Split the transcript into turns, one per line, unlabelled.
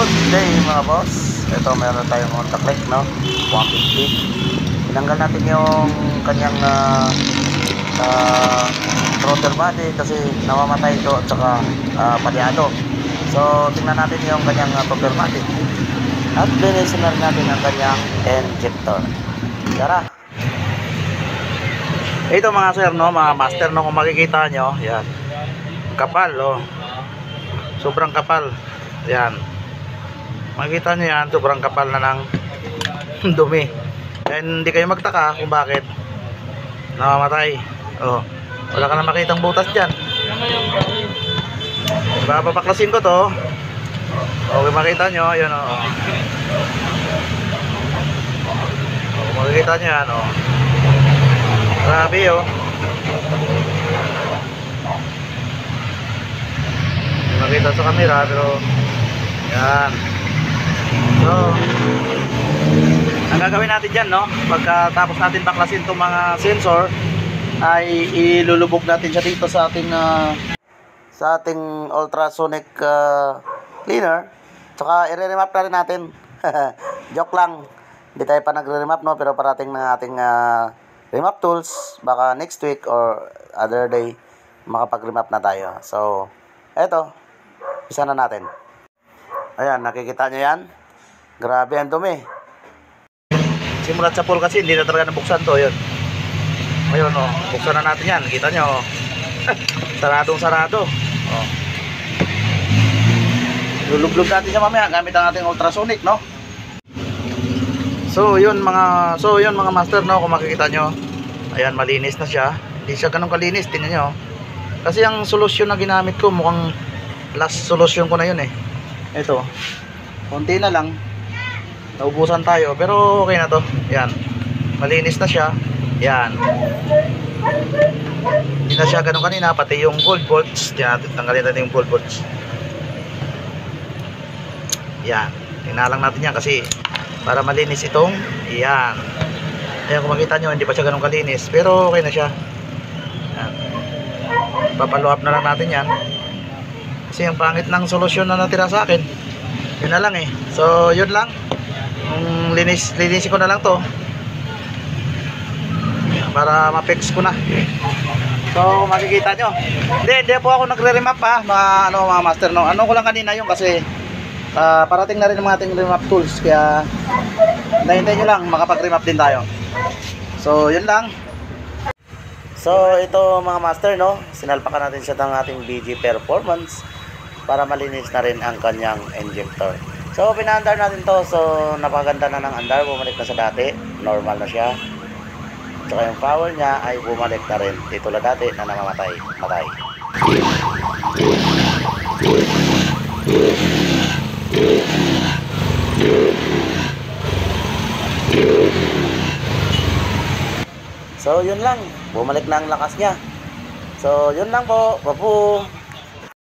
Good day mga boss. Ito meron tayong contact light, no? 150. Tinanggal natin yung kanyang rotor body kasi namamatay ito at saka palyado. So tingnan natin yung kanyang rotor body at linisin na rin natin ang kanyang injector. Tara. Ito mga sir, no, mga master, no, kung makikita nyo, yan, kapal, oh, sobrang kapal, yan, makikita nyo yan, sobrang kapal na ng dumi. And hindi kayo magtaka kung bakit namamatay. Oh, wala ka na makitang butas dyan. Babaklasin ko to. Okay, makita nyo, yun, oh, makikita nyo yan, oh, grabe, oh. Makita sa camera pero yan. So ang gagawin natin dyan, no, pagkatapos natin baklasin itong mga sensor ay ilulubog natin siya dito sa ating ultrasonic cleaner, tsaka i-remap na rin natin. Joke lang, hindi tayo pa nagre-remap, no, pero parating ng ating remap tools, baka next week or other day makapag-remap na tayo. So eto, isa na natin. Ayan, nakikita nyo yan, grabe ang dumi. Simulat sa pool kasi hindi na talaga nabuksan to. Yun, ayun, oh, buksan na natin yan, kita nyo, oh. Saradong sarado, oh. Lulublog natin siya mamaya gamit ang ating ultrasonic, no. So yun mga master, no, kung makikita nyo, ayan, malinis na siya. Hindi siya ganun kalinis, tingnan nyo, kasi ang solusyon na ginamit ko, mukhang last solusyon ko na yun, eh. Ito, konti na lang, naubusan tayo, pero okay na to. Yan, malinis na siya. Yan, hindi na siya ganun kanina, pati yung gold bolts. Yan, tanggalin natin yung gold bolts. Yan, tingnan lang natin yan kasi para malinis itong, yan. Ayan, kung makita nyo, hindi pa siya ganun kalinis, pero okay na siya. Yan, papalo up na lang natin yan kasi yung pangit ng solusyon na natira sa akin, yun na lang, eh. So yun lang, linisin ko na lang to para ma-fix ko na. So makikita nyo, hindi po ako nagre-remap, ha, mga master, no. Ano ko lang kanina yung kasi parating na rin ang ating remap tools, kaya hintayin nyo lang, makapag-remap din tayo. So yun lang. So ito mga master, no, sinalpakan natin siya ng ating BG Performance para malinis na rin ang kanyang injector. So pinaandar natin to, so napaganda na ng andar, bumalik na sa dati, normal na siya. Tsaka yung power niya ay bumalik na rin, di tulad dati na namamatay. So yun lang, bumalik na ang lakas niya. So yun lang po, papu.